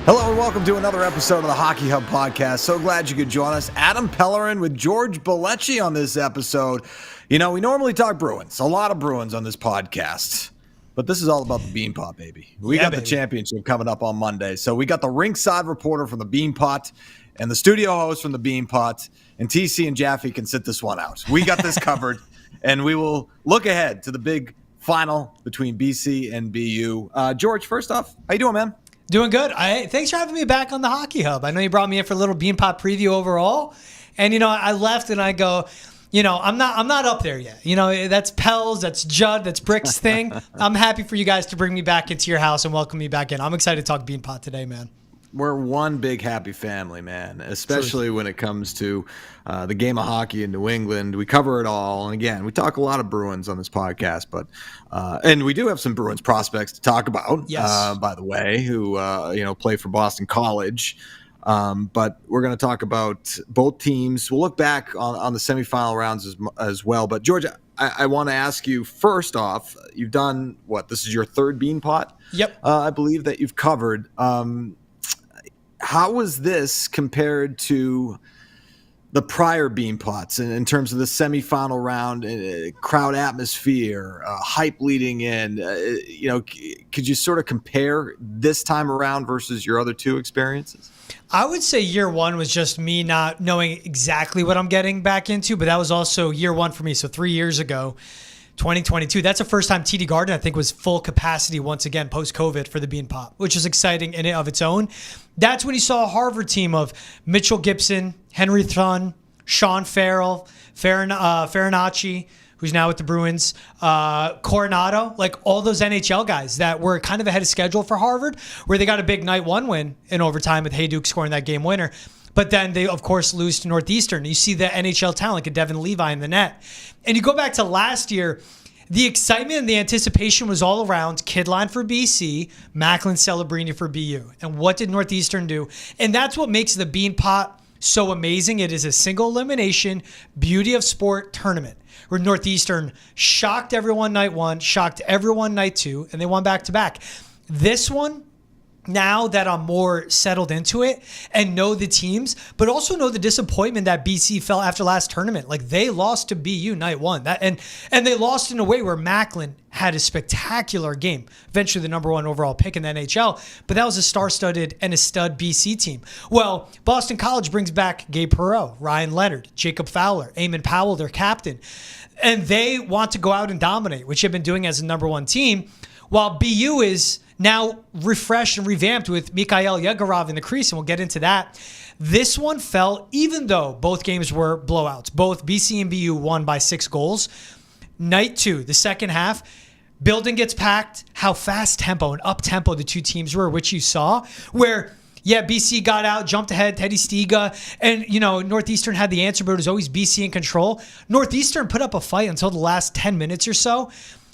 Hello and welcome to another episode of the Hockey Hub podcast. So glad you could join us. Adam Pellerin with George Balekji on this episode. You know, we normally talk Bruins, a lot of Bruins on this podcast, but this is all about the Beanpot, baby. We got the championship coming up on Monday. So we got the ringside reporter from the Beanpot and the studio host from the Beanpot, and TC and Jaffe can sit this one out. We got this covered, and we will look ahead to the big final between BC and BU. George, first off, how you doing, man? Doing good. Thanks for having me back on the Hockey Hub. I know you brought me in for a little Beanpot preview overall, and I left and I go, I'm not up there yet. That's Pels, that's Judd, that's Brick's thing. I'm happy for you guys to bring me back into your house and welcome me back in. I'm excited to talk Beanpot today, man. We're one big happy family, man, especially when it comes to the game of hockey in New England. We cover it all. And again, we talk a lot of Bruins on this podcast, but and we do have some Bruins prospects to talk about, yes. By the way, who, play for Boston College. But we're going to talk about both teams. We'll look back on the semifinal rounds as well. But, George, I want to ask you, first off, you've done this is your third Beanpot? Yep. I believe that you've covered. How was this compared to the prior Beanpots in terms of the semifinal round, crowd atmosphere, hype leading in? Could you sort of compare this time around versus your other two experiences? I would say year one was just me not knowing exactly what I'm getting back into, but that was also year one for me. So 3 years ago, 2022. That's the first time TD Garden, I think, was full capacity once again post-COVID for the Beanpot, which is exciting in and of its own. That's when you saw a Harvard team of Mitchell Gibson, Henry Thun, Sean Farrell, Farinacci, who's now with the Bruins, Coronado, like all those NHL guys that were kind of ahead of schedule for Harvard, where they got a big night one win in overtime with Hayduke scoring that game winner. But then they, of course, lose to Northeastern. You see the NHL talent like a Devin Levi in the net. And you go back to last year, the excitement and the anticipation was all around Kidline for BC, Macklin Celebrini for BU. And what did Northeastern do? And that's what makes the Beanpot so amazing. It is a single elimination, beauty of sport tournament where Northeastern shocked everyone night one, shocked everyone night two, and they won back-to-back. This one, now that I'm more settled into it and know the teams, but also know the disappointment that BC felt after last tournament. Like they lost to BU night one, and they lost in a way where Macklin had a spectacular game, eventually the number one overall pick in the NHL, but that was a star-studded and a stud BC team. Well, Boston College brings back Gabe Perreault, Ryan Leonard, Jacob Fowler, Eamon Powell, their captain, and they want to go out and dominate, which they've been doing as a number one team, while BU is now refreshed and revamped with Mikhail Yegorov in the crease, and we'll get into that. This one felt, even though both games were blowouts, both BC and BU won by 6 goals. Night two, the second half, building gets packed. How fast tempo and up tempo the two teams were, which you saw, where BC got out, jumped ahead, Teddy Stiga, and Northeastern had the answer, but it was always BC in control. Northeastern put up a fight until the last 10 minutes or so.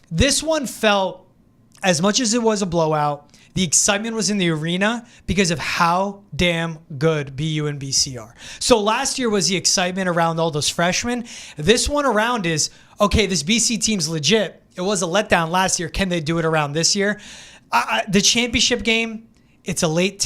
This one felt, as much as it was a blowout, the excitement was in the arena because of how damn good BU and BC are. So last year was the excitement around all those freshmen. This one around is, okay, this BC team's legit. It was a letdown last year. Can they do it around this year? The championship game, it's a late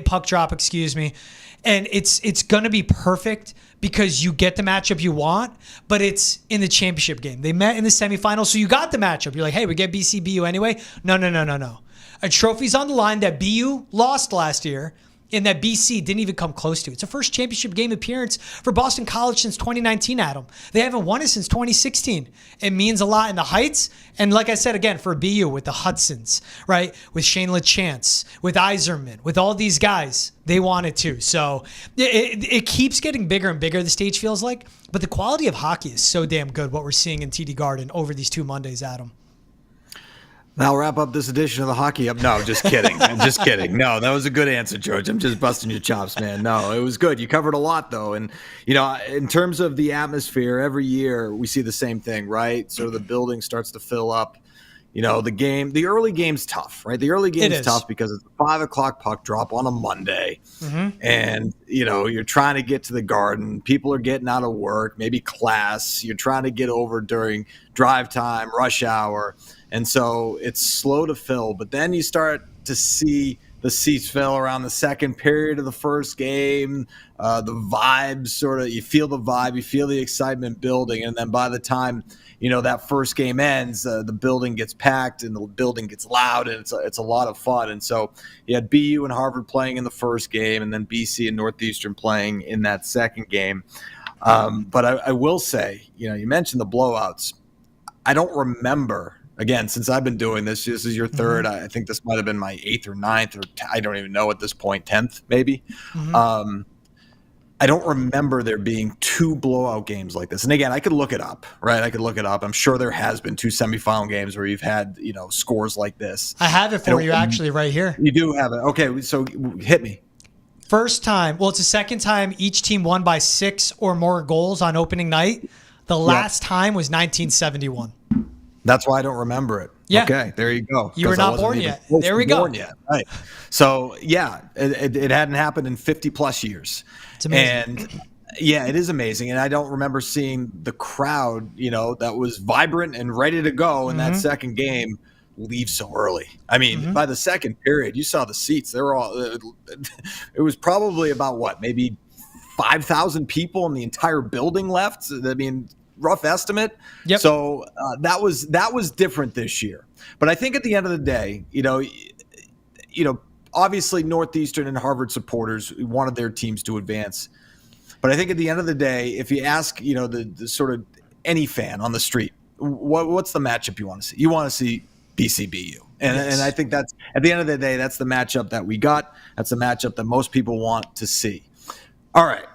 puck drop, and it's going to be perfect because you get the matchup you want, but it's in the championship game. They met in the semifinals, so you got the matchup. You're like, hey, we get BC, BU anyway. No. A trophy's on the line that BU lost last year and that BC didn't even come close to. It's a first championship game appearance for Boston College since 2019, Adam. They haven't won it since 2016. It means a lot in the Heights. And like I said, again, for BU with the Hudsons, right? With Shane LeChance, with Iserman, with all these guys, they want it too. So it keeps getting bigger and bigger, the stage feels like. But the quality of hockey is so damn good, what we're seeing in TD Garden over these 2 Mondays, Adam. That'll wrap up this edition of the Hockey Up. No, just kidding. I'm just kidding. No, that was a good answer, George. I'm just busting your chops, man. No, it was good. You covered a lot, though. And, in terms of the atmosphere, every year we see the same thing, right? Sort of the building starts to fill up. The early game's tough, right? The early game's tough because it's a 5 o'clock puck drop on a Monday. Mm-hmm. And, you're trying to get to the Garden. People are getting out of work, maybe class. You're trying to get over during drive time, rush hour. And so it's slow to fill. But then you start to see the seats fill around the second period of the first game. The vibes sort of, you feel the vibe, you feel the excitement building. And then by the time, that first game ends, the building gets packed and the building gets loud, and it's a lot of fun. And so you had BU and Harvard playing in the first game, and then BC and Northeastern playing in that second game. But I will say, you mentioned the blowouts. I don't remember, again, since I've been doing this is your third. I think this might have been my 8th or 9th, or I don't even know at this point, 10th maybe. I don't remember there being 2 blowout games like this. And again, I could look it up, right? I'm sure there has been 2 semifinal games where you've had, scores like this. I have it for you actually right here. You do have it. Okay, so hit me. First time, it's the second time each team won by 6 or more goals on opening night. The last time was 1971. That's why I don't remember it. Yeah. Okay, there you go. You were not born yet. There we go. Right. So, it hadn't happened in 50 plus years. It's amazing. And it is amazing. And I don't remember seeing the crowd, that was vibrant and ready to go in that second game leave so early. I mean, by the second period, you saw the seats. They were all, it was probably about maybe 5,000 people in the entire building left. I mean, rough estimate. Yep. So that was different this year. But I think at the end of the day, obviously Northeastern and Harvard supporters wanted their teams to advance. But I think at the end of the day, if you ask, the sort of any fan on the street, what's the matchup you want to see? You want to see BCBU. And I think that's, at the end of the day, that's the matchup that we got. That's the matchup that most people want to see. All right.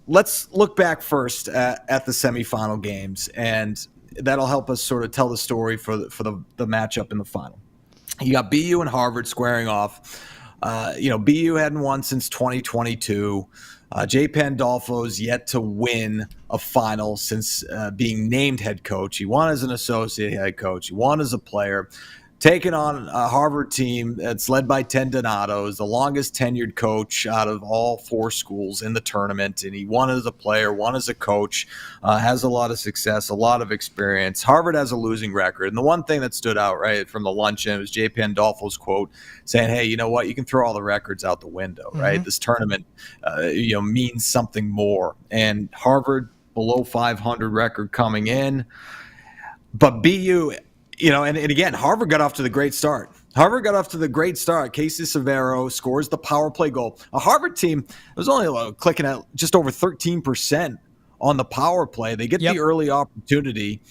Let's look back first at the semifinal games, and that'll help us sort of tell the story for the matchup in the final. You got BU and Harvard squaring off. BU hadn't won since 2022. Jay Pandolfo's yet to win a final since being named head coach. He won as an associate head coach. He won as a player. Taking on a Harvard team that's led by Ted Donato, is the longest tenured coach out of all 4 schools in the tournament. And he won as a player, won as a coach, has a lot of success, a lot of experience. Harvard has a losing record. And the one thing that stood out, right, from the luncheon was Jay Pandolfo's quote saying, hey, you know what? You can throw all the records out the window, right? This tournament, means something more. And Harvard, below 500 record coming in. But BU... and again, Harvard got off to the great start. Casey Severo scores the power play goal. A Harvard team was only clicking at just over 13% on the power play. They get the early opportunity,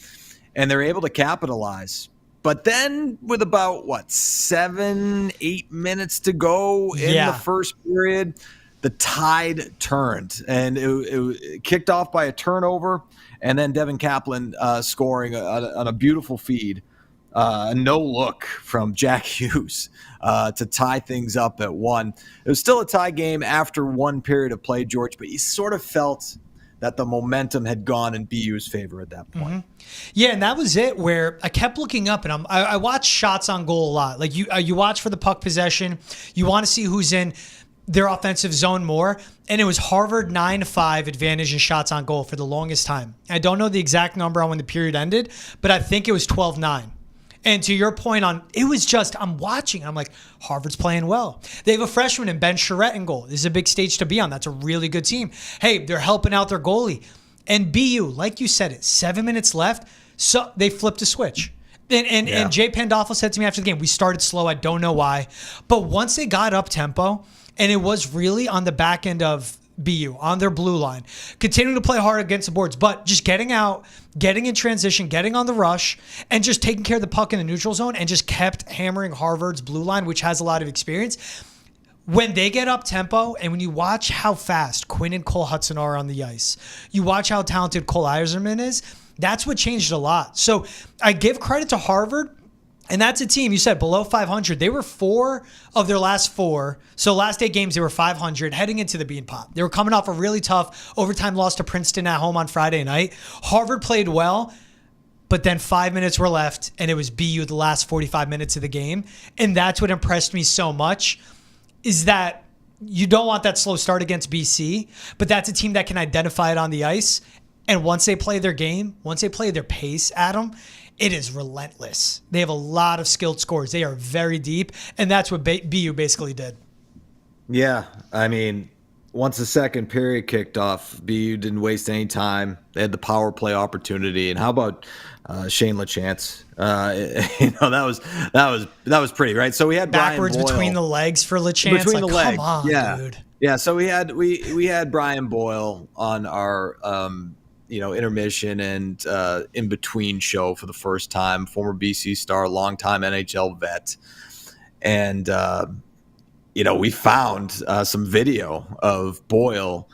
and they're able to capitalize. But then with about, 7-8 minutes to go in the first period, the tide turned. And it kicked off by a turnover, and then Devin Kaplan scoring on a beautiful feed. No look from Jack Hughes to tie things up at 1. It was still a tie game after 1 period of play, George, but you sort of felt that the momentum had gone in BU's favor at that point. Yeah, and that was it where I kept looking up, and I watch shots on goal a lot. Like you watch for the puck possession. You want to see who's in their offensive zone more, and it was Harvard 9-5 advantage in shots on goal for the longest time. I don't know the exact number on when the period ended, but I think it was 12-9. And to your point on, it was just, I'm watching. I'm like, Harvard's playing well. They have a freshman in Ben Charette in goal. This is a big stage to be on. That's a really good team. Hey, they're helping out their goalie. And BU, like you said, 7 minutes left. So they flipped a switch. And Jay Pandolfo said to me after the game, we started slow. I don't know why. But once they got up tempo, and it was really on the back end of BU, on their blue line, continuing to play hard against the boards, but just getting out, getting in transition, getting on the rush, and just taking care of the puck in the neutral zone, and just kept hammering Harvard's blue line, which has a lot of experience. When they get up tempo, and when you watch how fast Quinn and Cole Hudson are on the ice, you watch how talented Cole Eiserman is, that's what changed a lot. So I give credit to Harvard. And that's a team, you said, below 500. They were 4 of their last 4. So last 8 games, they were 500 heading into the Beanpot. They were coming off a really tough overtime loss to Princeton at home on Friday night. Harvard played well, but then 5 minutes were left, and it was BU the last 45 minutes of the game. And that's what impressed me so much, is that you don't want that slow start against BC, but that's a team that can identify it on the ice. And once they play their game, once they play their pace, Adam, it is relentless. They have a lot of skilled scorers. They are very deep, and that's what BU basically did. Yeah, I mean, once the second period kicked off, BU didn't waste any time. They had the power play opportunity, and how about Shane LaChance? That was pretty, right. So we had Brian Backwards between Boyle the legs for LeChance. between Like, the come legs. on, Yeah, dude. yeah. So we had Brian Boyle on our intermission and in between show for the first time. Former BC star, longtime NHL vet, and we found some video of Boyle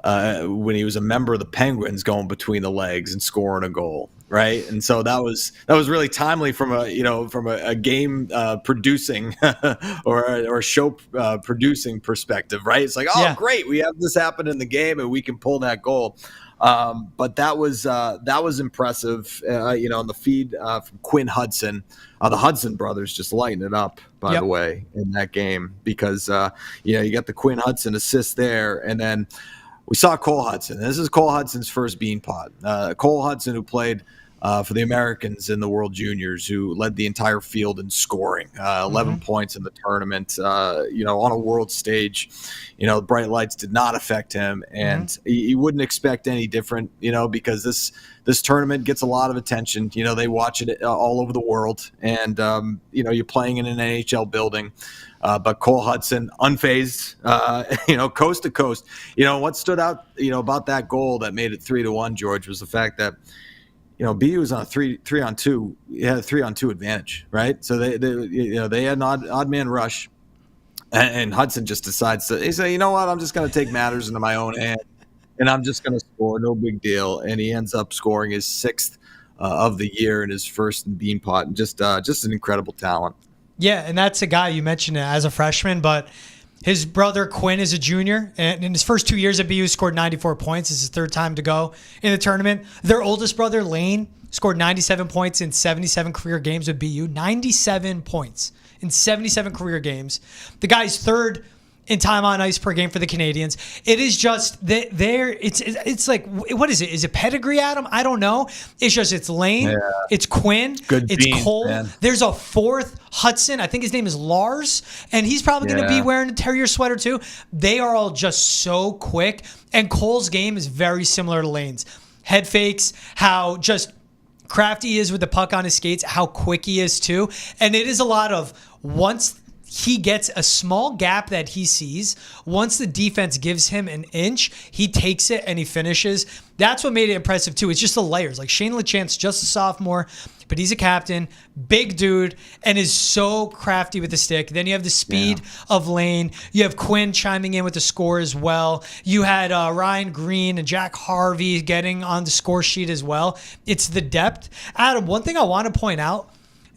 when he was a member of the Penguins going between the legs and scoring a goal, right? And so that was really timely from a game producing or show producing perspective, right? It's like, oh, Yeah. great, we have this happen in the game and we can pull that goal. But that was impressive. On the feed from Quinn Hudson, the Hudson brothers just lighting it up. By the Yep. way, in that game, because you got the Quinn Hudson assist there, and then we saw Cole Hudson. This is Cole Hudson's first Beanpot. Cole Hudson, who played for the Americans in the World Juniors, who led the entire field in scoring, 11 points in the tournament. On a world stage, the bright lights did not affect him, and he wouldn't expect any different. Because this tournament gets a lot of attention. They watch it all over the world, and you're playing in an NHL building. But Cole Hudson, unfazed, coast to coast. What stood out, about that goal that made it 3-1, George, was the fact that BU was on a 3-on-2. He had a 3-on-2 advantage, right? So they had an odd man rush, and Hudson just decides he say, you know what, I'm just going to take matters into my own hand, and I'm just going to score, no big deal. And he ends up scoring his sixth of the year and his first in Beanpot, and just an incredible talent. Yeah, and that's a guy you mentioned as a freshman, but his brother Quinn is a junior, and in his first 2 years at BU, scored 94 points. It's his third time to go in the tournament. Their oldest brother, Lane, scored 97 points in 77 career games with BU. 97 points in 77 career games. The guy's third in time on ice per game for the Canadians. It is just that it's like, what is it? Is it pedigree, Adam? I don't know. It's Lane, it's Quinn, Good it's genes, Cole. man. There's a fourth, Hudson. I think his name is Lars, and he's probably going to be wearing a Terrier sweater too. They are all just so quick, and Cole's game is very similar to Lane's. Head fakes, how just crafty he is with the puck on his skates, how quick he is too. And it is a lot of once he gets a small gap that he sees, once the defense gives him an inch, he takes it and he finishes. That's what made it impressive too. It's just the layers. Like Shane LaChance, just a sophomore, but he's a captain, big dude, and is so crafty with the stick. Then you have the speed of Lane. You have Quinn chiming in with the score as well. You had Ryan Green and Jack Harvey getting on the score sheet as well. It's the depth. Adam, one thing I want to point out,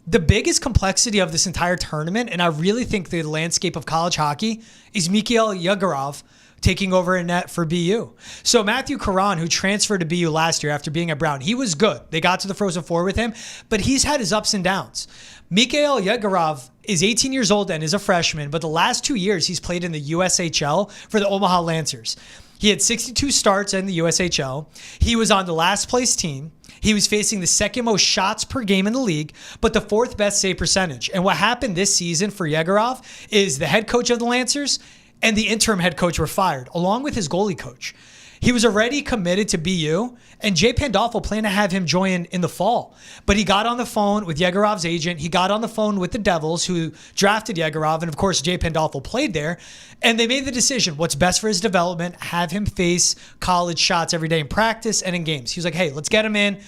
the biggest complexity of this entire tournament, and I really think the landscape of college hockey, is Mikhail Yegorov taking over in net for BU. So Matthew Caron, who transferred to BU last year after being at Brown, he was good. They got to the Frozen Four with him, but he's had his ups and downs. Mikhail Yegorov is 18 years old and is a freshman, but the last 2 years he's played in the USHL for the Omaha Lancers. He had 62 starts in the USHL. He was on the last place team. He was facing the second most shots per game in the league, but the fourth best save percentage. And what happened this season for Yegorov is the head coach of the Lancers and the interim head coach were fired, along with his goalie coach. He was already committed to BU, and Jay Pandolfo planned to have him join in the fall. But he got on the phone with Yegorov's agent. He got on the phone with the Devils, who drafted Yegorov. And, of course, Jay Pandolfo played there. And they made the decision, what's best for his development, have him face college shots every day in practice and in games. He was like, hey, let's get him in.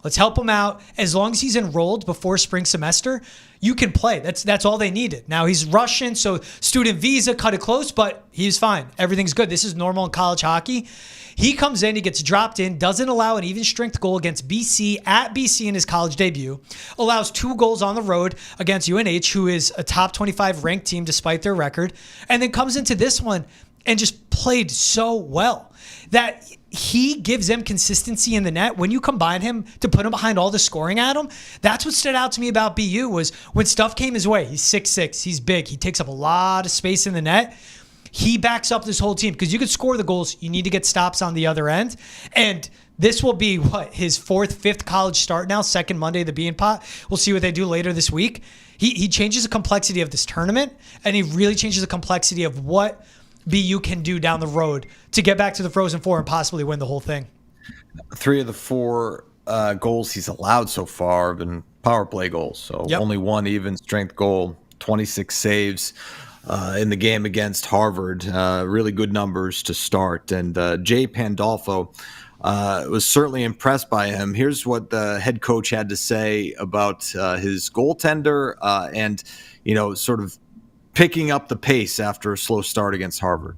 Let's help him out. As long as he's enrolled before spring semester, you can play. That's all they needed. Now, he's Russian, so student visa cut it close, but he's fine. Everything's good. This is normal in college hockey. He comes in, he gets dropped in, doesn't allow an even strength goal against BC at BC in his college debut, allows 2 goals on the road against UNH, who is a top 25 ranked team despite their record, and then comes into this one and just played so well that he gives them consistency in the net. When you combine him to put him behind all the scoring at him, that's what stood out to me about BU was when stuff came his way. He's 6'6", he's big, he takes up a lot of space in the net. He backs up this whole team because you could score the goals. You need to get stops on the other end. And this will be his 4th, 5th college start now, second Monday, the Beanpot. We'll see what they do later this week. he changes the complexity of this tournament, and he really changes the complexity of what BU can do down the road to get back to the Frozen Four and possibly win the whole thing. 3 of the 4 goals he's allowed so far have been power play goals. So only 1 even strength goal, 26 saves in the game against Harvard. Really good numbers to start. And Jay Pandolfo was certainly impressed by him. Here's what the head coach had to say about his goaltender and, sort of picking up the pace after a slow start against Harvard.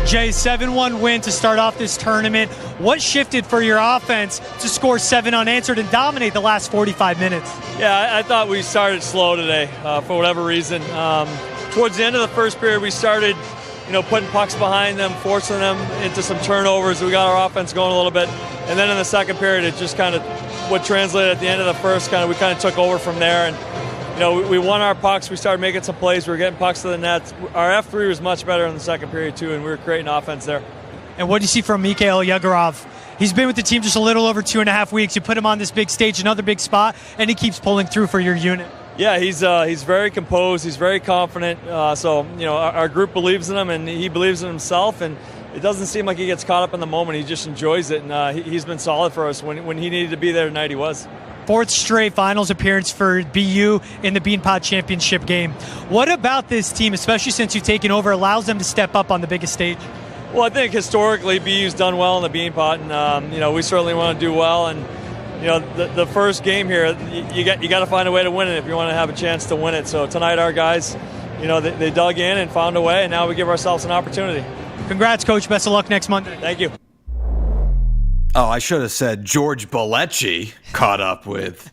Jay, 7-1 win to start off this tournament. What shifted for your offense to score 7 unanswered and dominate the last 45 minutes? Yeah, I thought we started slow today for whatever reason. Towards the end of the first period, we started, putting pucks behind them, forcing them into some turnovers. We got our offense going a little bit. And then in the second period, it just kind of what translated at the end of the first, we kind of took over from there. And we won our pucks. We started making some plays. We were getting pucks to the net. Our F3 was much better in the second period, too, and we were creating offense there. And what do you see from Mikhail Yegorov? He's been with the team just a little over 2.5 weeks. You put him on this big stage, another big spot, and he keeps pulling through for your unit. Yeah, he's very composed. He's very confident. So our group believes in him, and he believes in himself. And it doesn't seem like he gets caught up in the moment. He just enjoys it, and he's been solid for us. When he needed to be there tonight, he was. 4th straight finals appearance for BU in the Beanpot Championship game. What about this team, especially since you've taken over, allows them to step up on the biggest stage? Well, I think historically BU's done well in the Beanpot, and we certainly want to do well. And the first game here, you got to find a way to win it if you want to have a chance to win it. So tonight, our guys, they dug in and found a way, and now we give ourselves an opportunity. Congrats, Coach. Best of luck next Monday. Thank you. Oh, I should have said George Balekji caught up with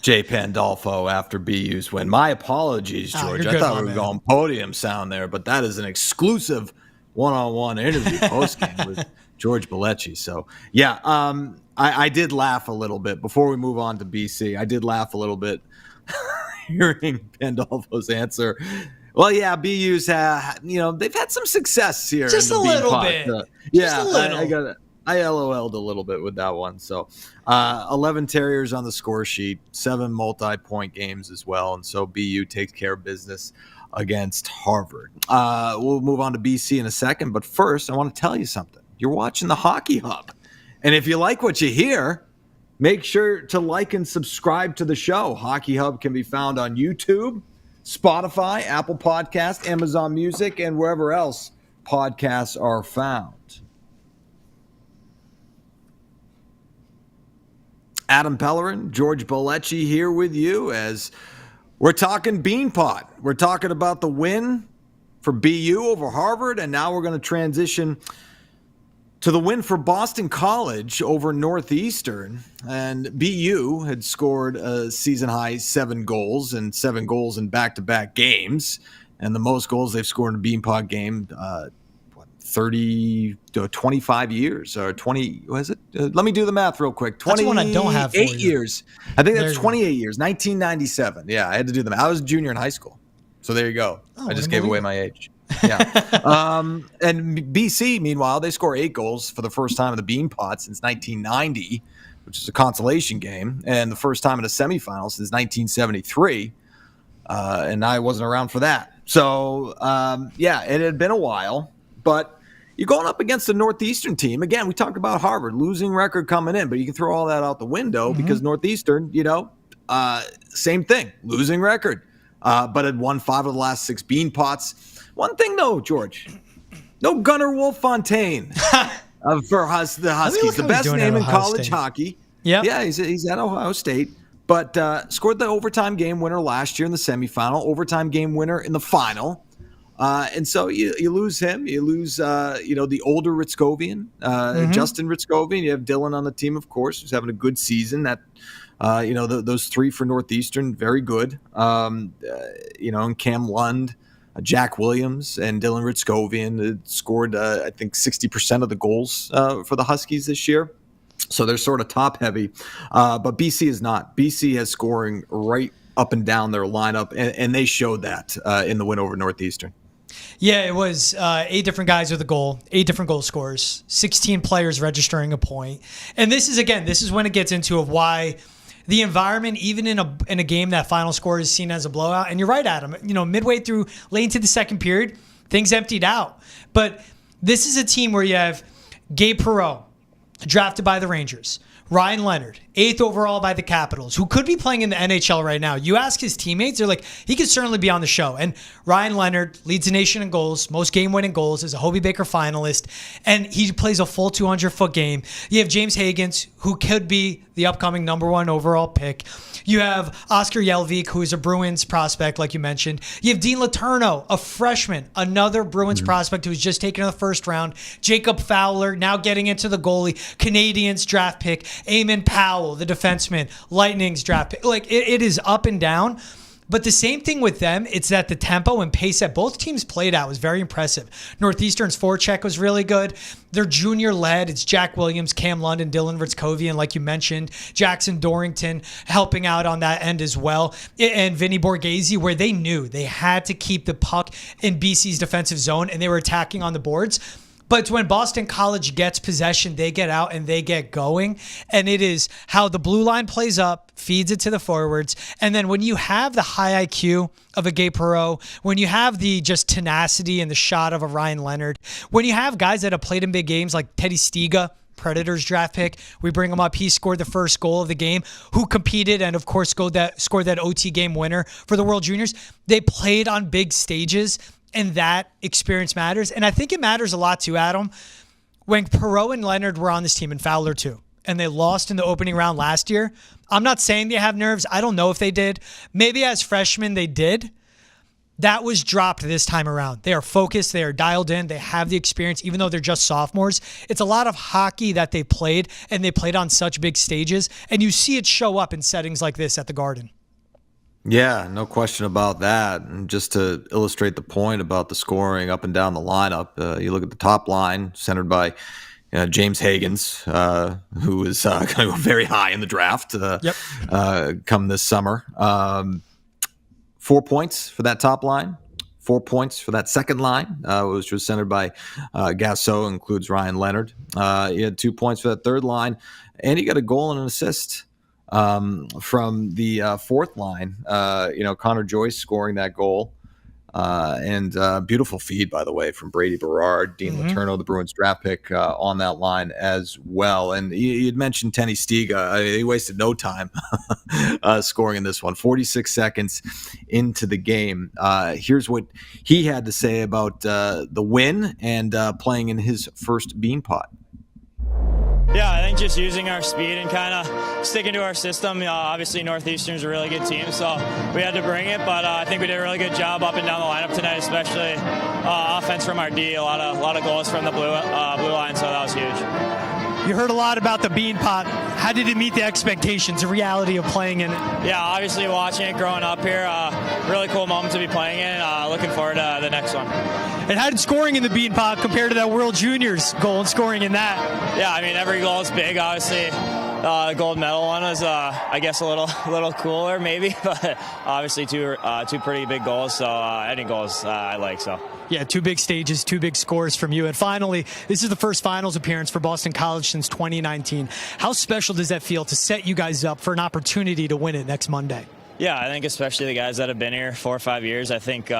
Jay Pandolfo after BU's win. My apologies, George. I thought we were going podium sound there, but that is an exclusive one-on-one interview postgame with George Balekji. So, yeah, I did laugh a little bit before we move on to BC. I did laugh a little bit hearing Pandolfo's answer. Well, yeah, BU's they've had some success here. Just in the a little Beanpot. bit. Yeah, just a little. I got it. I LOL'd a little bit with that one. So 11 Terriers on the score sheet, 7 multi-point games as well. And so BU takes care of business against Harvard. We'll move on to BC in a second. But first, I want to tell you something. You're watching the Hockey Hub. And if you like what you hear, make sure to like and subscribe to the show. Hockey Hub can be found on YouTube, Spotify, Apple Podcasts, Amazon Music, and wherever else podcasts are found. Adam Pellerin, George Balekji here with you as we're talking Beanpot. We're talking about the win for BU over Harvard, and now we're going to transition to the win for Boston College over Northeastern. And BU had scored a season-high 7 goals and 7 goals in back-to-back games, and the most goals they've scored in a Beanpot game 25 years or 20, was it? Let me do the math real quick. 28 That's one I don't have for you. years. I think that's 28 years, 1997. Yeah, I had to do the math. I was a junior in high school. So there you go. I just gave away my age. Yeah. And BC, meanwhile, they score 8 goals for the first time in the Beanpot since 1990, which is a consolation game, and the first time in a semifinal since 1973. And I wasn't around for that. So, yeah, it had been a while, but you're going up against the Northeastern team. Again, we talked about Harvard, losing record coming in, but you can throw all that out the window because Northeastern, same thing, losing record, but had won 5 of the last 6 Beanpots. One thing, though, George, no Gunnar Wolffontein for the Huskies, the best name in college hockey. Yeah, he's at Ohio State, but scored the overtime game winner last year in the semifinal, overtime game winner in the final. And so you lose him. You lose, the older Ritzkovian, Justin Ritzkovian. You have Dylan on the team, of course, who's having a good season. That, those 3 for Northeastern, very good. And Cam Lund, Jack Williams, and Dylan Ritzkovian scored, I think, 60% of the goals for the Huskies this year. So they're sort of top heavy. But BC is not. BC has scoring right up and down their lineup, and they showed that in the win over Northeastern. Yeah, it was 8 different guys with a goal, 8 different goal scorers, 16 players registering a point. And this is when it gets into of why the environment, even in a game that final score is seen as a blowout. And you're right, Adam. Midway through, late into the second period, things emptied out. But this is a team where you have Gabe Perreault, drafted by the Rangers. Ryan Leonard, 8th overall by the Capitals, who could be playing in the NHL right now. You ask his teammates, they're like, he could certainly be on the show. And Ryan Leonard leads the nation in goals, most game-winning goals, is a Hobey Baker finalist, and he plays a full 200-foot game. You have James Higgins, who could be the upcoming number 1 overall pick. You have Oscar Jelvik, who is a Bruins prospect, like you mentioned. You have Dean Letourneau, a freshman, another Bruins prospect who was just taken in the first round. Jacob Fowler, now getting into the goalie. Canadians draft pick. Eamon Powell, the defenseman. Lightning's draft pick. Like, it is up and down. But the same thing with them, it's that the tempo and pace that both teams played at was very impressive. Northeastern's forecheck was really good. Their junior lead, it's Jack Williams, Cam London, Dylan Ritzkovian, like you mentioned, Jackson Dorrington helping out on that end as well, and Vinny Borghese, where they knew they had to keep the puck in BC's defensive zone, and they were attacking on the boards. But when Boston College gets possession, they get out and they get going. And it is how the blue line plays up, feeds it to the forwards. And then when you have the high IQ of a Gabe Perreault, when you have the just tenacity and the shot of a Ryan Leonard, when you have guys that have played in big games like Teddy Stiga, Predators draft pick, we bring him up. He scored the first goal of the game, who competed and, of course, scored that OT game winner for the World Juniors. They played on big stages. And that experience matters. And I think it matters a lot too, Adam. When Perreault and Leonard were on this team, and Fowler too, and they lost in the opening round last year, I'm not saying they have nerves. I don't know if they did. Maybe as freshmen they did. That was dropped this time around. They are focused. They are dialed in. They have the experience, even though they're just sophomores. It's a lot of hockey that they played, and they played on such big stages. And you see it show up in settings like this at the Garden. Yeah, no question about that. And just to illustrate the point about the scoring up and down the lineup, you look at the top line centered by James Higgins, who is going to go very high in the draft come this summer. 4 points for that top line, 4 points for that second line, which was centered by Gasso, includes Ryan Leonard. He had 2 points for that third line, and he got a goal and an assist from the fourth line. Connor Joyce scoring that goal. And beautiful feed, by the way, from Brady Berard, Dean Letourneau, the Bruins draft pick, on that line as well. And you'd mentioned Teddy Stiga. He wasted no time scoring in this one. 46 seconds into the game. Here's what he had to say about the win and playing in his first Beanpot. Yeah, I think just using our speed and kind of sticking to our system. Obviously, Northeastern's a really good team, so we had to bring it. But I think we did a really good job up and down the lineup tonight, especially offense from our D. A lot of goals from the blue line, so that was huge. You heard a lot about the Beanpot. How did it meet the expectations, the reality of playing in it? Yeah, obviously watching it growing up here, really cool moment to be playing in. Looking forward to the next one. And how did scoring in the Beanpot compare to that World Juniors goal and scoring in that? Yeah, I mean, every goal is big, obviously. The gold medal one was, I guess, a little cooler, maybe, but obviously two pretty big goals. So any goals I like. So yeah, 2 big stages, 2 big scores from you. And finally, this is the first finals appearance for Boston College since 2019. How special does that feel to set you guys up for an opportunity to win it next Monday? Yeah, I think especially the guys that have been here 4 or 5 years, I think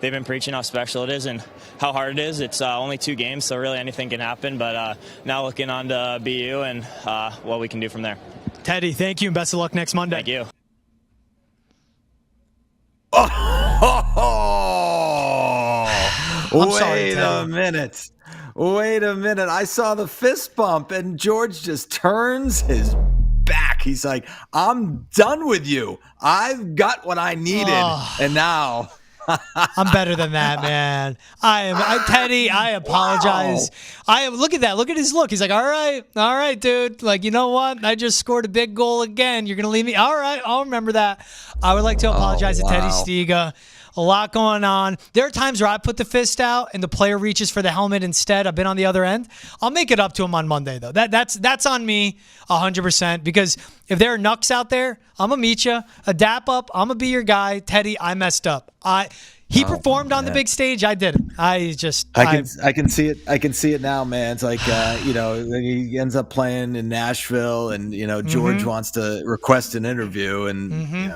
they've been preaching how special it is and how hard it is. It's only 2 games, so really anything can happen. But now looking on to BU and what we can do from there. Teddy, thank you, and best of luck next Monday. Thank you. Wait a minute. I saw the fist bump, and George just turns his back. He's like, I'm done with you. I've got what I needed. And now I'm better than that, man. Teddy, I apologize. Wow. Look at that. Look at his look. He's like, all right, dude. Like, you know what? I just scored a big goal again. You're going to leave me? All right, I'll remember that. I would like to apologize to Teddy Stiga. A lot going on. There are times where I put the fist out and the player reaches for the helmet instead. I've been on the other end. I'll make it up to him on Monday, though. That's on me 100%, because if there are knucks out there, I'm going to meet you. A dap up. I'm going to be your guy. Teddy, I messed up. He performed on the big stage. I didn't. I can see it. I can see it now, man. It's like he ends up playing in Nashville, and George wants to request an interview, and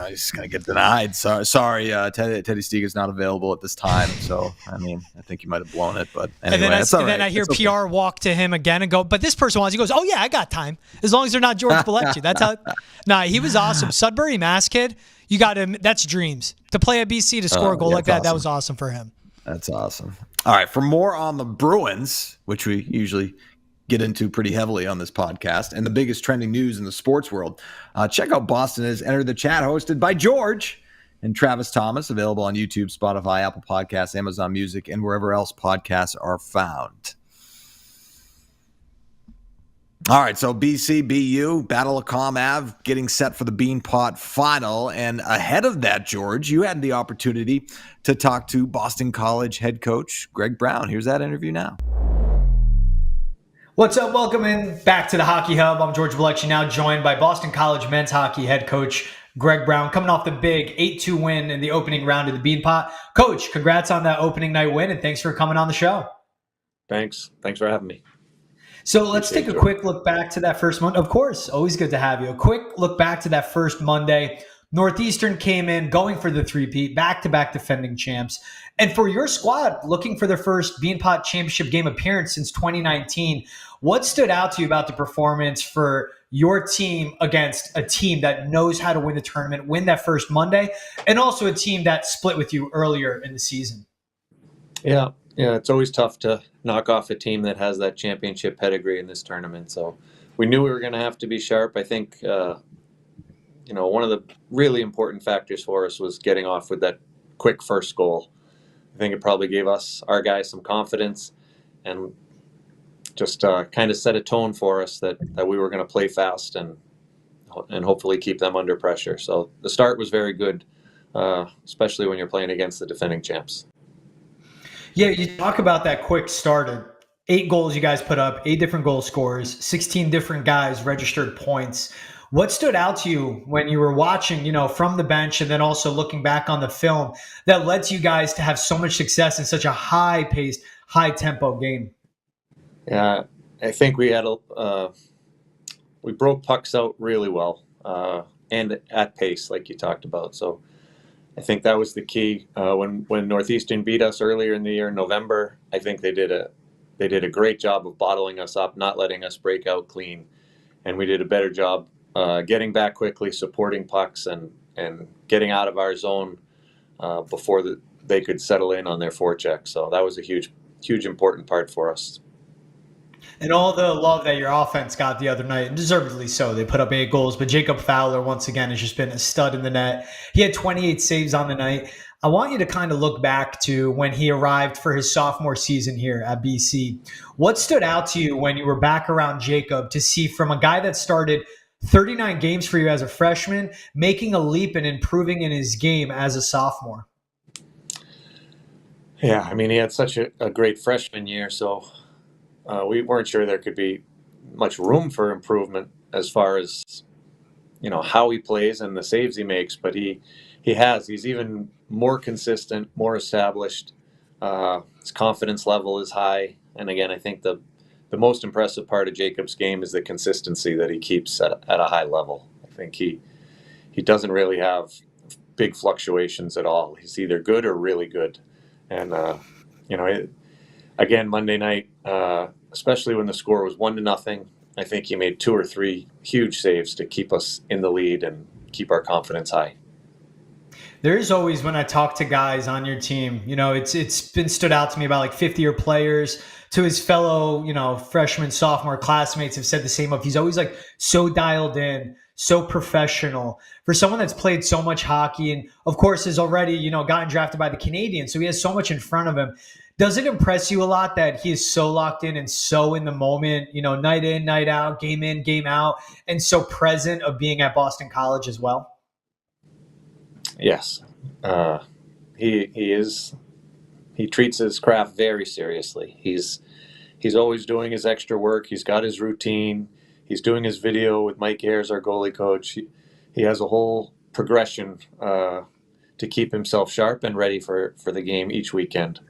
he's gonna get denied. Sorry, Teddy Stiga is not available at this time. So I mean, I think he might have blown it, but anyway, and then I hear PR walk to him again and go, but this person wants. He goes, oh yeah, I got time as long as they're not George Balekji. That's how. Nah, he was awesome. Sudbury Mass kid. You got him. That's dreams. To play at BC to score a goal like that, that was awesome for him. That's awesome. All right, for more on the Bruins, which we usually get into pretty heavily on this podcast, and the biggest trending news in the sports world, check out Boston Has Entered the Chat, hosted by George and Travis Thomas, available on YouTube, Spotify, Apple Podcasts, Amazon Music, and wherever else podcasts are found. All right, so BC, BU, Battle of Comm Ave, getting set for the Beanpot final. And ahead of that, George, you had the opportunity to talk to Boston College head coach Greg Brown. Here's that interview now. What's up? Welcome in back to the Hockey Hub. I'm George Balekji, now joined by Boston College men's hockey head coach Greg Brown, coming off the big 8-2 win in the opening round of the Beanpot. Coach, congrats on that opening night win, and thanks for coming on the show. Thanks for having me. So let's take a quick look back to that first Monday. Of course, always good to have you. A quick look back to that first Monday. Northeastern came in going for the three-peat, back-to-back defending champs. And for your squad, looking for their first Beanpot Championship game appearance since 2019, what stood out to you about the performance for your team against a team that knows how to win the tournament, win that first Monday, and also a team that split with you earlier in the season? Yeah, it's always tough to knock off a team that has that championship pedigree in this tournament. So we knew we were going to have to be sharp. I think, one of the really important factors for us was getting off with that quick first goal. I think it probably gave our guys some confidence and just kind of set a tone for us that we were going to play fast and hopefully keep them under pressure. So the start was very good, especially when you're playing against the defending champs. Yeah, you talk about that quick start. 8 goals you guys put up, 8 different goal scorers, 16 different guys registered points. What stood out to you when you were watching, from the bench and then also looking back on the film that led you guys to have so much success in such a high-paced, high-tempo game? Yeah, I think we had we broke pucks out really well and at pace, like you talked about. So I think that was the key. When Northeastern beat us earlier in the year in November, I think they did a great job of bottling us up, not letting us break out clean, and we did a better job getting back quickly, supporting pucks, and getting out of our zone before they could settle in on their forecheck. So that was a huge important part for us. And all the love that your offense got the other night, and deservedly so. They put up 8 goals, but Jacob Fowler, once again, has just been a stud in the net. He had 28 saves on the night. I want you to kind of look back to when he arrived for his sophomore season here at BC. What stood out to you when you were back around Jacob to see from a guy that started 39 games for you as a freshman, making a leap and improving in his game as a sophomore? Yeah, I mean, he had such a great freshman year, so we weren't sure there could be much room for improvement as far as, how he plays and the saves he makes. But he's even more consistent, more established. His confidence level is high. And again, I think the most impressive part of Jacob's game is the consistency that he keeps at a high level. I think he doesn't really have big fluctuations at all. He's either good or really good. And, again, Monday night, especially when the score was 1-0, I think he made 2 or 3 huge saves to keep us in the lead and keep our confidence high. There's always, when I talk to guys on your team, it's been stood out to me about like 50-year players to his fellow, freshman, sophomore classmates have said the same of he's always like so dialed in, so professional. For someone that's played so much hockey and, of course, has already, gotten drafted by the Canadiens, so he has so much in front of him. Does it impress you a lot that he is so locked in and so in the moment, night in, night out, game in, game out, and so present of being at Boston College as well? Yes. He treats his craft very seriously. He's always doing his extra work. He's got his routine. He's doing his video with Mike Ayers, our goalie coach. He has a whole progression to keep himself sharp and ready for the game each weekend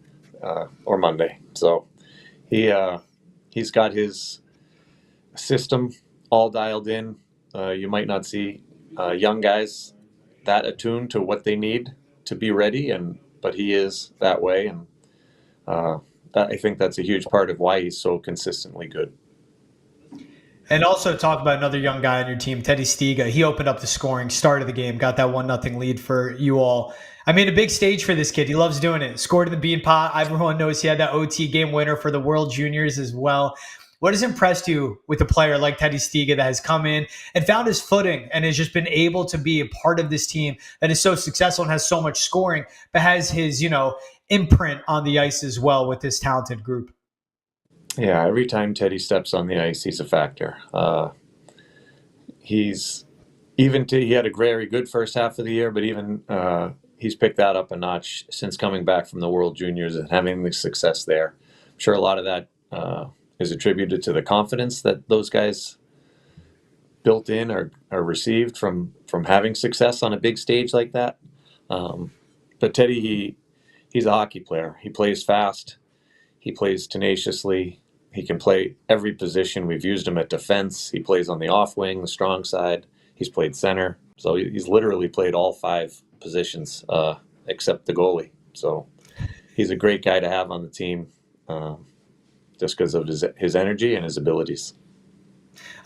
or Monday. So he's got his system all dialed in. You might not see young guys that attuned to what they need to be ready, but he is that way, and I think that's a huge part of why he's so consistently good. And also talk about another young guy on your team, Teddy Stiga. He opened up the scoring, started the game, got that 1-0 lead for you all. I mean, a big stage for this kid. He loves doing it. Scored in the Beanpot. Everyone knows he had that OT game winner for the World Juniors as well. What has impressed you with a player like Teddy Stiga that has come in and found his footing and has just been able to be a part of this team that is so successful and has so much scoring, but has his, imprint on the ice as well with this talented group? Yeah, every time Teddy steps on the ice, he's a factor. He had a very good first half of the year, but even he's picked that up a notch since coming back from the World Juniors and having the success there. I'm sure a lot of that is attributed to the confidence that those guys built in or received from having success on a big stage like that. But Teddy, he's a hockey player. He plays fast. He plays tenaciously. He can play every position. We've used him at defense. He plays on the off wing, the strong side. He's played center. So he's literally played all 5 positions except the goalie. So he's a great guy to have on the team just because of his energy and his abilities.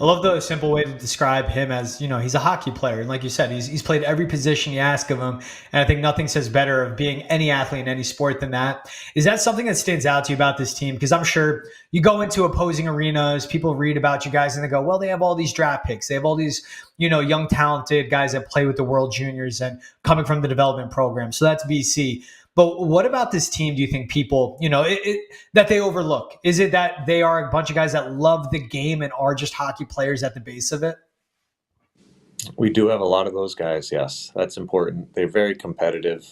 I love the simple way to describe him as, he's a hockey player. And like you said, he's played every position you ask of him. And I think nothing says better of being any athlete in any sport than that. Is that something that stands out to you about this team? Because I'm sure you go into opposing arenas, people read about you guys and they go, well, they have all these draft picks. They have all these, young, talented guys that play with the World Juniors and coming from the development program. So that's BC. But what about this team do you think people, that they overlook? Is it that they are a bunch of guys that love the game and are just hockey players at the base of it? We do have a lot of those guys, yes. That's important. They're very competitive.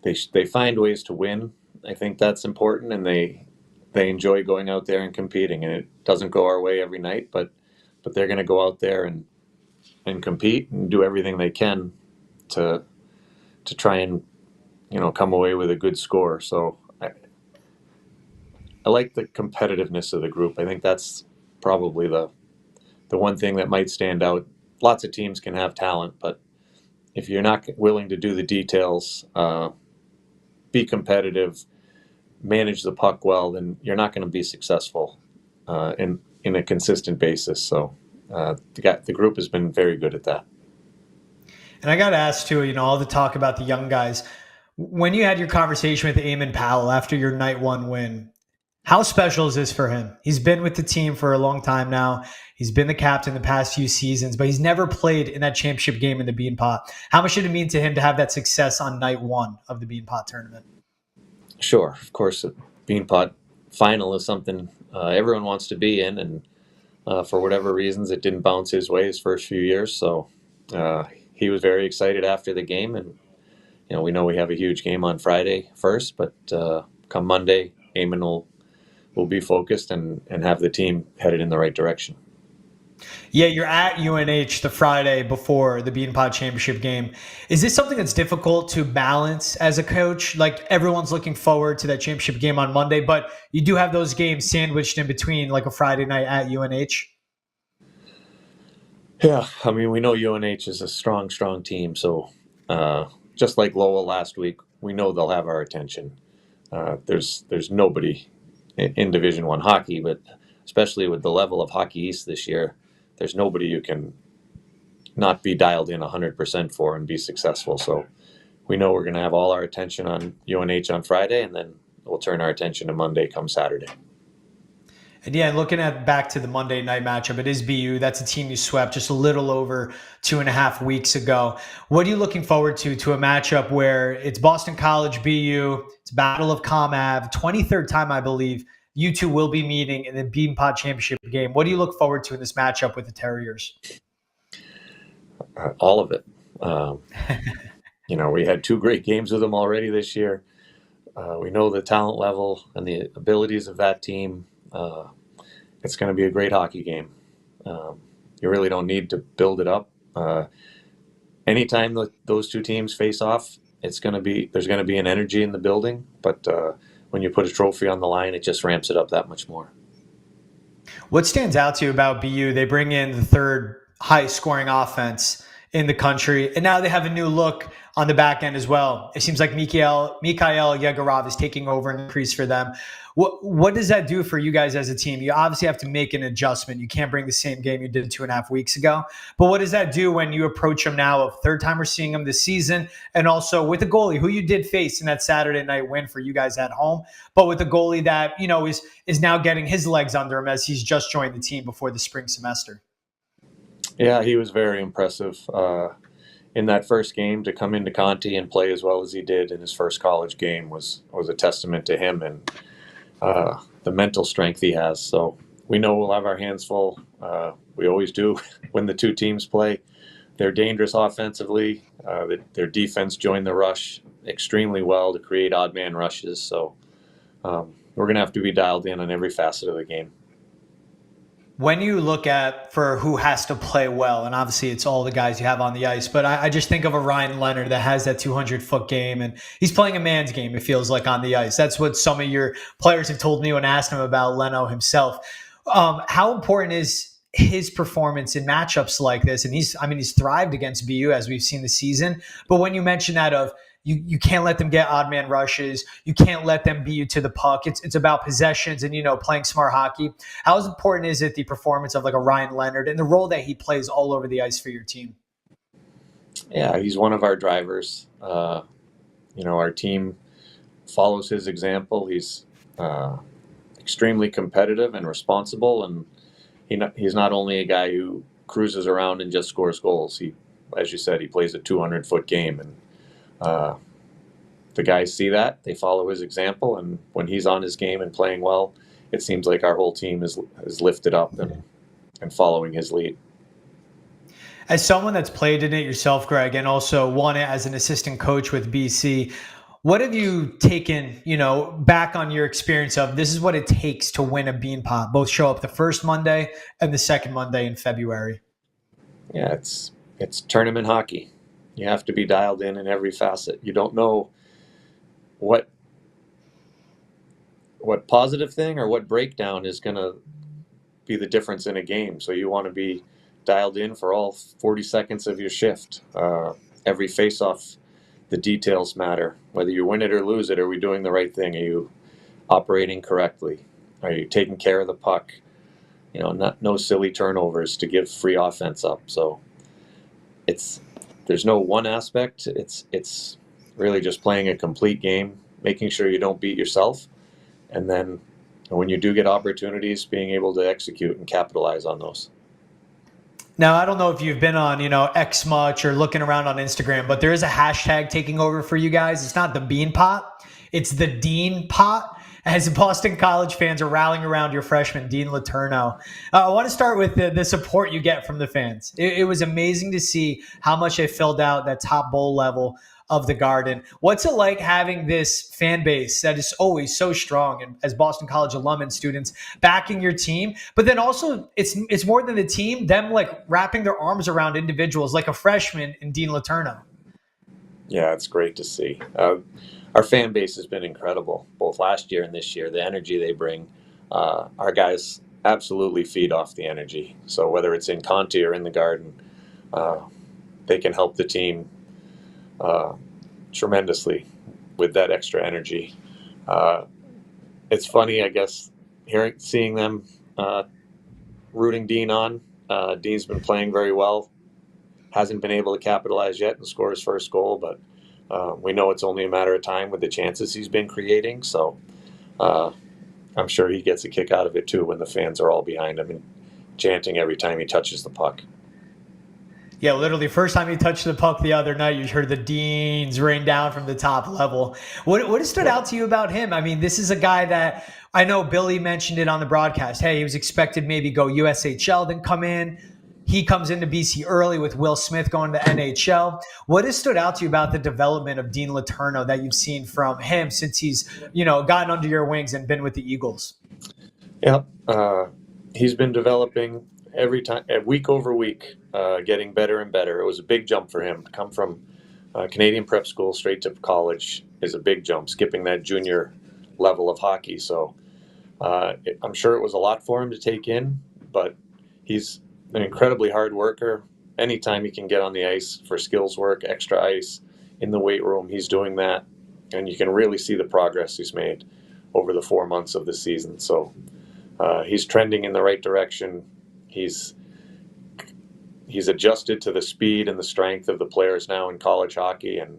They find ways to win. I think that's important, and they enjoy going out there and competing. And it doesn't go our way every night, but they're going to go out there and compete and do everything they can to try and come away with a good score. So I like the competitiveness of the group. I think that's probably the one thing that might stand out. Lots of teams can have talent, but if you're not willing to do the details, be competitive, manage the puck well, then you're not going to be successful in a consistent basis. So the group has been very good at that. And I got to ask too, all the talk about the young guys. When you had your conversation with Eamon Powell after your night 1 win, how special is this for him? He's been with the team for a long time now. He's been the captain the past few seasons, but he's never played in that championship game in the Beanpot. How much did it mean to him to have that success on night 1 of the Beanpot tournament? Sure. Of course, a Beanpot final is something everyone wants to be in, and for whatever reasons, it didn't bounce his way his first few years. So he was very excited after the game, and we know we have a huge game on Friday first, but come Monday, Eamon will be focused and have the team headed in the right direction. Yeah, you're at UNH the Friday before the Beanpot Championship game. Is this something that's difficult to balance as a coach? Like, everyone's looking forward to that championship game on Monday, but you do have those games sandwiched in between, like a Friday night at UNH? Yeah, I mean, we know UNH is a strong team. So just like Lowell last week, we know they'll have our attention. There's nobody in Division I hockey, but especially with the level of Hockey East this year, there's nobody you can not be dialed in 100% for and be successful. So we know we're going to have all our attention on UNH on Friday, and then we'll turn our attention to Monday come Saturday. And yeah, looking at back to the Monday night matchup, it is BU. That's a team you swept just a little over 2.5 weeks ago. What are you looking forward to a matchup where it's Boston College, BU, it's Battle of Comm Ave, 23rd time, I believe, you two will be meeting in the Beanpot Championship game. What do you look forward to in this matchup with the Terriers? All of it. We had 2 great games with them already this year. We know the talent level and the abilities of that team. It's going to be a great hockey game. You really don't need to build it up. anytime those two teams face off, there's going to be an energy in the building. But when you put a trophy on the line, it just ramps it up that much more. What stands out to you about BU? They bring in the third highest scoring offense in the country, and now they have a new look on the back end as well. It seems like Mikhail Yegorov is taking over an increase for them. What does that do for you guys as a team? You obviously have to make an adjustment. You can't bring the same game you did 2.5 weeks ago. But what does that do when you approach them now, a third time we're seeing them this season, and also with a goalie who you did face in that Saturday night win for you guys at home, but with a goalie that is now getting his legs under him as he's just joined the team before the spring semester? Yeah, he was very impressive in that first game. To come into Conti and play as well as he did in his first college game was a testament to him and the mental strength he has. So we know we'll have our hands full. We always do when the two teams play. They're dangerous offensively. Their defense joined the rush extremely well to create odd man rushes. So we're going to have to be dialed in on every facet of the game. When you look at for who has to play well, and obviously it's all the guys you have on the ice, but I just think of a Ryan Leonard that has that 200-foot game, and he's playing a man's game, it feels like, on the ice. That's what some of your players have told me when I asked him about Leno himself. How important is his performance in matchups like this? And he's thrived against BU as we've seen this season. But when you mention that of you can't let them get odd man rushes, you can't let them beat you to the puck. It's about possessions and playing smart hockey. How important is it the performance of like a Ryan Leonard and the role that he plays all over the ice for your team? Yeah, he's one of our drivers. Our team follows his example. He's extremely competitive and responsible, and he's not only a guy who cruises around and just scores goals. He, as you said, he plays a 200-foot game, and the guys see that, they follow his example, and when he's on his game and playing well, it seems like our whole team is lifted up and following his lead. As someone that's played in it yourself, Greg, and also won it as an assistant coach with BC, what have you taken, back on your experience of this is what it takes to win a Beanpot, both show up the first Monday and the second Monday in February? Yeah, it's tournament hockey. You have to be dialed in every facet. You don't know what positive thing or what breakdown is going to be the difference in a game. So you want to be dialed in for all 40 seconds of your shift. Every face-off, the details matter. Whether you win it or lose it, are we doing the right thing? Are you operating correctly? Are you taking care of the puck? No silly turnovers to give free offense up. So there's no one aspect. It's really just playing a complete game, making sure you don't beat yourself, and then when you do get opportunities, being able to execute and capitalize on those. Now, I don't know if you've been on, X much or looking around on Instagram, but there is a hashtag taking over for you guys. It's not the Beanpot, it's the Dean Pot. As Boston College fans are rallying around your freshman, Dean Letourneau. I want to start with the support you get from the fans. It was amazing to see how much they filled out that top bowl level of the Garden. What's it like having this fan base that is always so strong, and as Boston College alum and students backing your team, but then also it's more than the team, them like wrapping their arms around individuals like a freshman in Dean Letourneau? Yeah, it's great to see. Our fan base has been incredible, both last year and this year. The energy they bring, our guys absolutely feed off the energy. So whether it's in Conti or in the Garden, they can help the team tremendously with that extra energy. It's funny, I guess, seeing them rooting Dean on. Dean's been playing very well. Hasn't been able to capitalize yet and score his first goal, but we know it's only a matter of time with the chances he's been creating. So I'm sure he gets a kick out of it too when the fans are all behind him and chanting every time he touches the puck. Yeah, literally, first time he touched the puck the other night, you heard the Deans rain down from the top level. What has stood out to you about him? I mean, this is a guy that I know Billy mentioned it on the broadcast. Hey, he was expected maybe go USHL, then come in. He comes into BC early with Will Smith going to NHL. What has stood out to you about the development of Dean Letourneau that you've seen from him since he's, gotten under your wings and been with the Eagles? Yeah, he's been developing. every time, week over week, getting better and better. It was a big jump for him. To come from Canadian prep school straight to college is a big jump, skipping that junior level of hockey. So I'm sure it was a lot for him to take in, but he's an incredibly hard worker. Anytime he can get on the ice for skills work, extra ice, in the weight room, he's doing that. And you can really see the progress he's made over the 4 months of the season. So he's trending in the right direction. He's adjusted to the speed and the strength of the players now in college hockey, and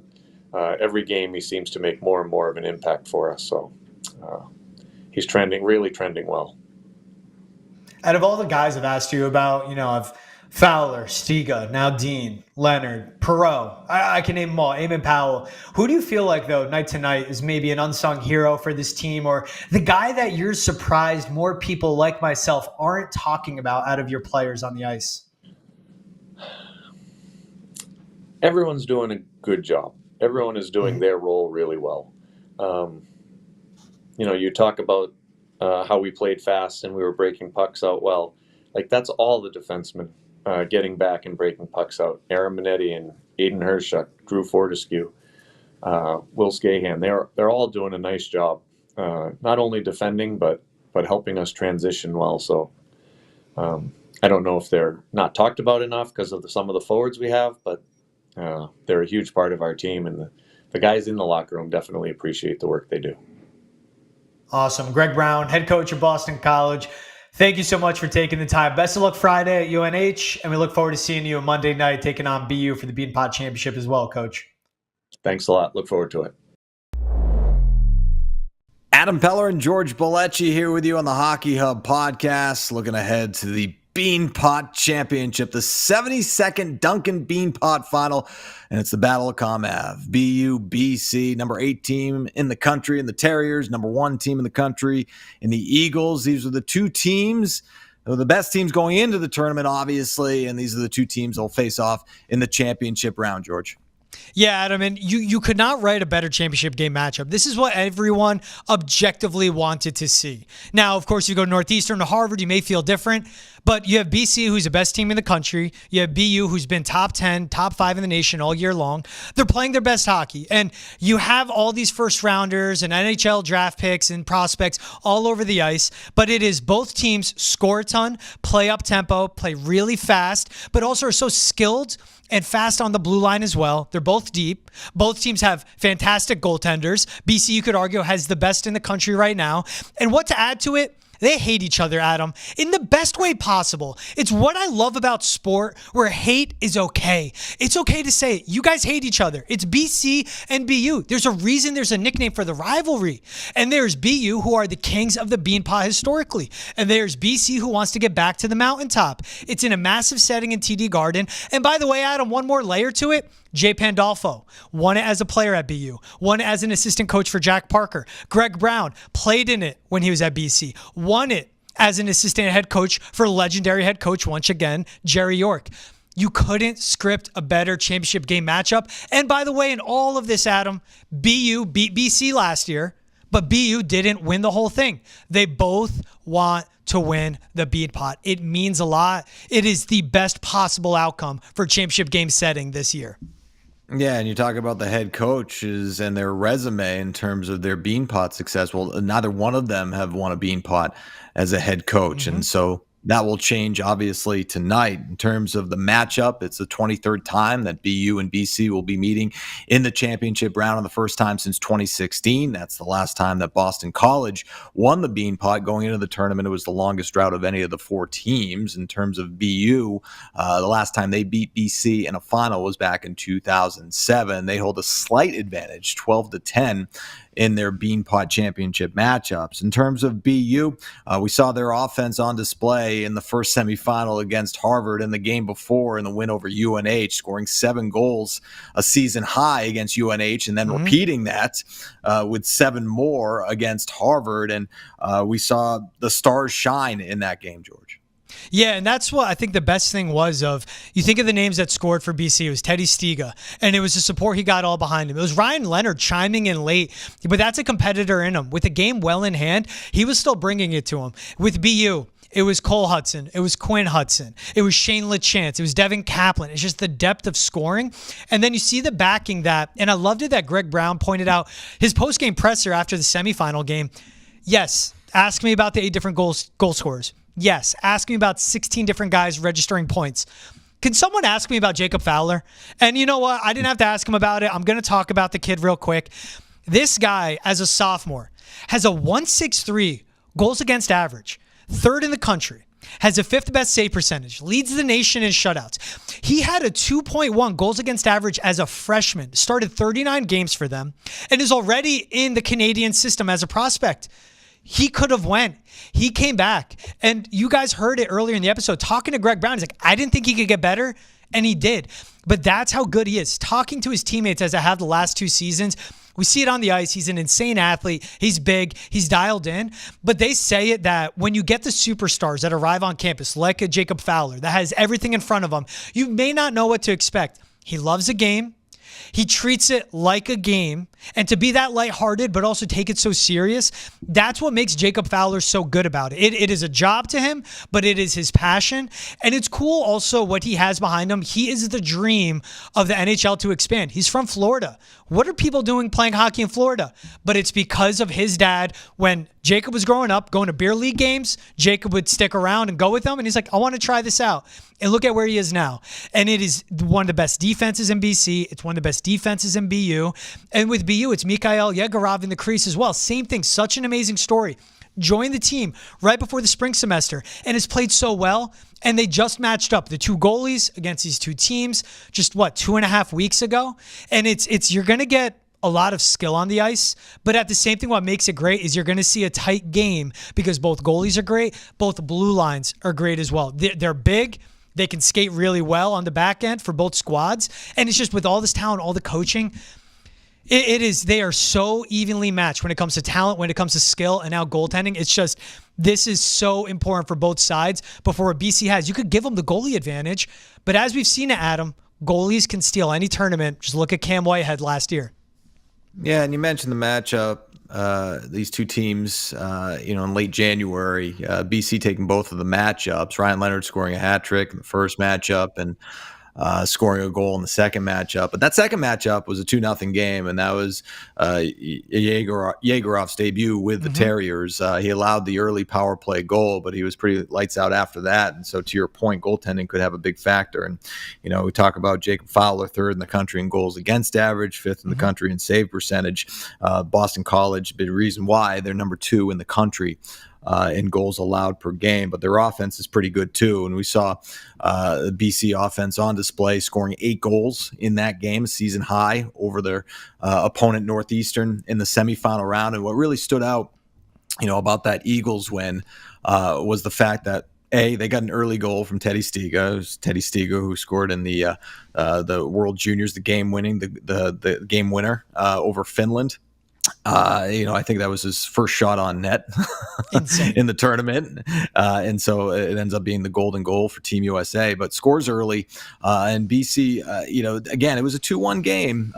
every game he seems to make more and more of an impact for us. So he's really trending well. Out of all the guys I've asked you about, I've Fowler, Stiga, now Dean, Leonard, Perreault. I can name them all. Eamon Powell. Who do you feel like, though, night to night is maybe an unsung hero for this team, or the guy that you're surprised more people like myself aren't talking about out of your players on the ice? Everyone's doing a good job. Everyone is doing their role really well. You talk about how we played fast and we were breaking pucks out well. Like, that's all the defensemen getting back and breaking pucks out. Aaron Minetti and Aiden Hershuk, Drew Fortescue, Will Skahan. They're all doing a nice job, not only defending but helping us transition well. So I don't know if they're not talked about enough because of some of the forwards we have, but they're a huge part of our team, and the guys in the locker room definitely appreciate the work they do. Awesome. Greg Brown, head coach of Boston College. Thank you so much for taking the time. Best of luck Friday at UNH, and we look forward to seeing you on Monday night taking on BU for the Beanpot Championship as well, Coach. Thanks a lot. Look forward to it. Adam Pellerin and George Balekji here with you on the Hockey Hub podcast, looking ahead to the Beanpot Championship, the 72nd Dunkin Beanpot Final, and it's the Battle of Comm. BU, BC, number 8 team in the country, and the Terriers, number 1 team in the country, and the Eagles. These are the two teams, the best teams going into the tournament, obviously, and these are the two teams that will face off in the championship round, George. Yeah, Adam, and you could not write a better championship game matchup. This is what everyone objectively wanted to see. Now, of course, you go to Northeastern to Harvard, you may feel different, but you have BC, who's the best team in the country. You have BU, who's been top 10, top 5 in the nation all year long. They're playing their best hockey, and you have all these first-rounders and NHL draft picks and prospects all over the ice, but it is both teams score a ton, play up-tempo, play really fast, but also are so skilled and fast on the blue line as well. They're both deep. Both teams have fantastic goaltenders. BC, you could argue, has the best in the country right now. And what to add to it? They hate each other, Adam, in the best way possible. It's what I love about sport, where hate is okay. It's okay to say it. You guys hate each other. It's BC and BU. There's a reason there's a nickname for the rivalry. And there's BU, who are the kings of the Beanpot historically. And there's BC, who wants to get back to the mountaintop. It's in a massive setting in TD Garden. And by the way, Adam, one more layer to it. Jay Pandolfo won it as a player at BU, won it as an assistant coach for Jack Parker. Greg Brown played in it when he was at BC, won it as an assistant head coach for legendary head coach, once again, Jerry York. You couldn't script a better championship game matchup. And by the way, in all of this, Adam, BU beat BC last year, but BU didn't win the whole thing. They both want to win the Beanpot. It means a lot. It is the best possible outcome for championship game setting this year. Yeah, and you talk about the head coaches and their resume in terms of their Beanpot success. Well, neither one of them have won a Beanpot as a head coach. And so that will change, obviously, tonight. In terms of the matchup, it's the 23rd time that BU and BC will be meeting in the championship round, and the first time since 2016. That's the last time that Boston College won the Beanpot going into the tournament. It was the longest drought of any of the 4 teams. In terms of BU, the last time they beat BC in a final was back in 2007. They hold a slight advantage, 12-10, in their Beanpot championship matchups. In terms of BU, we saw their offense on display in the first semifinal against Harvard, and the game before in the win over UNH, scoring 7 goals, a season high against UNH, and then repeating that with 7 more against Harvard. And we saw the stars shine in that game, George. Yeah, and that's what I think the best thing was of, you think of the names that scored for BC, it was Teddy Stiga, and it was the support he got all behind him. It was Ryan Leonard chiming in late, but that's a competitor in him. With the game well in hand, he was still bringing it to him. With BU, It was Cole Hudson. It was Quinn Hudson. It was Shane LeChance. It was Devin Kaplan. It's just the depth of scoring. And then you see the backing that, and I loved it that Greg Brown pointed out his post-game presser after the semifinal game. Yes, ask me about the 8 different goal scorers. Yes, ask me about 16 different guys registering points. Can someone ask me about Jacob Fowler? And you know what? I didn't have to ask him about it. I'm going to talk about the kid real quick. This guy, as a sophomore, has a 1.63 goals against average, 3rd in the country, has a 5th best save percentage, leads the nation in shutouts. He had a 2.1 goals against average as a freshman, started 39 games for them, and is already in the Canadian system as a prospect. He could have went. He came back. And you guys heard it earlier in the episode, talking to Greg Brown. He's like, I didn't think he could get better. And he did. But that's how good he is. Talking to his teammates as I have the last 2 seasons, we see it on the ice. He's an insane athlete. He's big. He's dialed in. But they say it that when you get the superstars that arrive on campus, like a Jacob Fowler, that has everything in front of him, you may not know what to expect. He loves a game. He treats it like a game, and to be that lighthearted but also take it so serious, that's what makes Jacob Fowler so good about it. It is a job to him, but it is his passion, and it's cool also what he has behind him. He is the dream of the NHL to expand. He's from Florida. What are people doing playing hockey in Florida? But it's because of his dad. When Jacob was growing up, going to beer league games, Jacob would stick around and go with them, and he's like, I want to try this out. And look at where he is now. And it is one of the best defenses in BC. It's one of the best defenses in BU. And with BU, it's Mikhail Yegorov in the crease as well. Same thing. Such an amazing story. Joined the team right before the spring semester and has played so well. And they just matched up the 2 goalies against these 2 teams just 2.5 weeks ago. And it's you're going to get a lot of skill on the ice, but at the same thing, what makes it great is you're going to see a tight game because both goalies are great. Both blue lines are great as well. They're big. They can skate really well on the back end for both squads. And it's just with all this talent, all the coaching, they are so evenly matched when it comes to talent, when it comes to skill, and now goaltending. It's just, this is so important for both sides. But for what BC has, you could give them the goalie advantage. But as we've seen at Adam, goalies can steal any tournament. Just look at Cam Whitehead last year. Yeah, and you mentioned the matchup. These 2 teams, in late January, BC taking both of the matchups. Ryan Leonard scoring a hat trick in the first matchup and scoring a goal in the second matchup. But that second matchup was a 2-0 game, and that was Yegorov's debut with the Terriers. He allowed the early power play goal, but he was pretty lights out after that. And so to your point, goaltending could have a big factor. And, we talk about Jacob Fowler, 3rd in the country in goals against average, 5th in the country in save percentage. Boston College, big reason why they're number 2 in the country in goals allowed per game, but their offense is pretty good too. And we saw the BC offense on display, scoring 8 goals in that game, a season high over their opponent Northeastern in the semifinal round. And what really stood out, about that Eagles win was the fact that they got an early goal from Teddy Stiga. It was Teddy Stiga who scored in the World Juniors, the game game winner over Finland. I think that was his first shot on net in the tournament. And so it ends up being the golden goal for Team USA, but scores early. And BC, again, it was a 2-1 game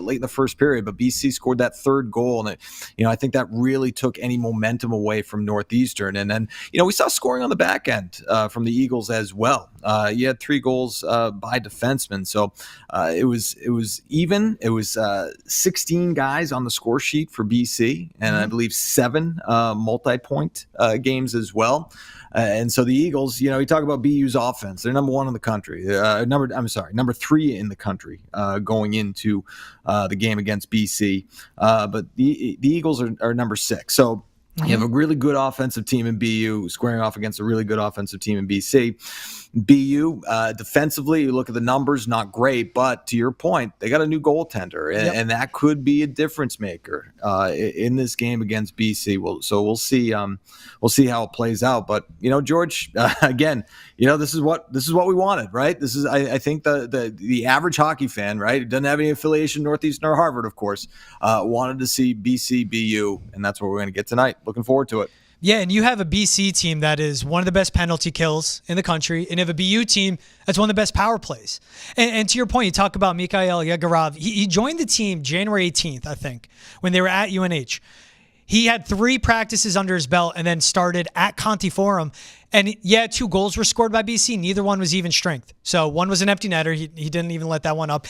late in the first period, but BC scored that 3rd goal. And, I think that really took any momentum away from Northeastern. And then, we saw scoring on the back end from the Eagles as well. You had 3 goals by defensemen. So it was even. It was 16 guys on the score sheet for BC, and I believe 7 multi-point games as well. And so the Eagles, you talk about BU's offense. They're number 1 in the country. Number 3 in the country going into the game against BC. But the Eagles are number 6. So you have a really good offensive team in BU squaring off against a really good offensive team in BC. BU, defensively, you look at the numbers, not great, but to your point, they got a new goaltender, and that could be a difference maker in this game against BC. So we'll see how it plays out. But George, again, this is what we wanted, right? This is, I think the average hockey fan, right? It doesn't have any affiliation Northeastern or Harvard, of course, wanted to see BC BU, and that's what we're going to get tonight. Looking forward to it. Yeah, and you have a BC team that is one of the best penalty kills in the country, and you have a BU team that's one of the best power plays. And to your point, you talk about Mikhail Yegorov. He joined the team January 18th, I think, when they were at UNH. He had 3 practices under his belt and then started at Conti Forum. And yeah, 2 goals were scored by BC. Neither one was even strength. So one was an empty netter. He didn't even let that one up.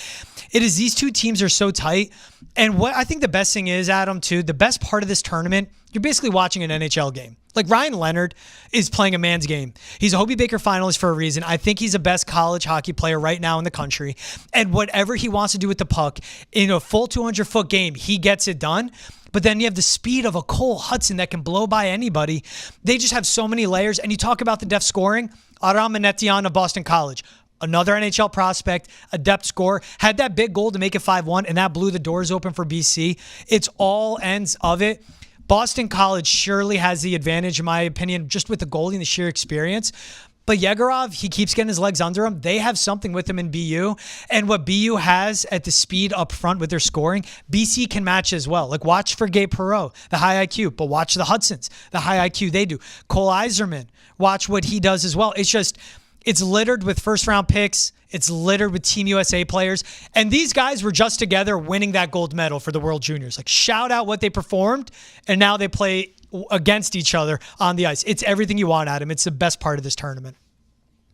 It is these 2 teams are so tight. And what I think the best thing is, Adam, too, the best part of this tournament, you're basically watching an NHL game. Like Ryan Leonard is playing a man's game. He's a Hobey Baker finalist for a reason. I think he's the best college hockey player right now in the country. And whatever he wants to do with the puck in a full 200-foot game, he gets it done. But then you have the speed of a Cole Hudson that can blow by anybody. They just have so many layers. And you talk about the depth scoring. Aram Manetian of Boston College, another NHL prospect, a depth scorer, had that big goal to make it 5-1, and that blew the doors open for BC. It's all ends of it. Boston College surely has the advantage, in my opinion, just with the goalie and the sheer experience. But Yegorov, he keeps getting his legs under him. They have something with him in BU. And what BU has at the speed up front with their scoring, BC can match as well. Like watch for Gabe Perreault, the high IQ, but watch the Hudsons, the high IQ they do. Cole Iserman, watch what he does as well. It's littered with first-round picks. It's littered with Team USA players. And these guys were just together winning that gold medal for the World Juniors. Like, shout out what they performed, and now they play against each other on the ice. It's everything you want, Adam. It's the best part of this tournament.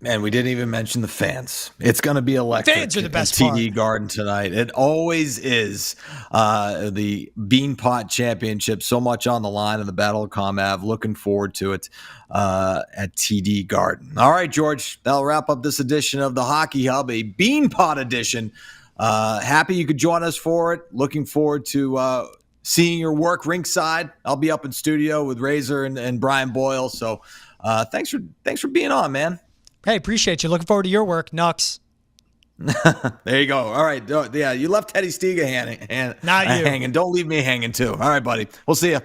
Man, we didn't even mention the fans. It's going to be electric. Fans are the best at part. TD Garden tonight. It always is. The Beanpot Championship, so much on the line in the Battle of Comm. Looking forward to it at TD Garden. All right, George, that'll wrap up this edition of the Hockey Hub, a Beanpot edition. Happy you could join us for it. Looking forward to seeing your work rinkside. I'll be up in studio with Razor and Brian Boyle. So thanks for being on, man. Hey, appreciate you. Looking forward to your work, Nux. There you go. All right. Yeah, you left Teddy Stiga hanging. Not you. Hanging. Don't leave me hanging, too. All right, buddy. We'll see you.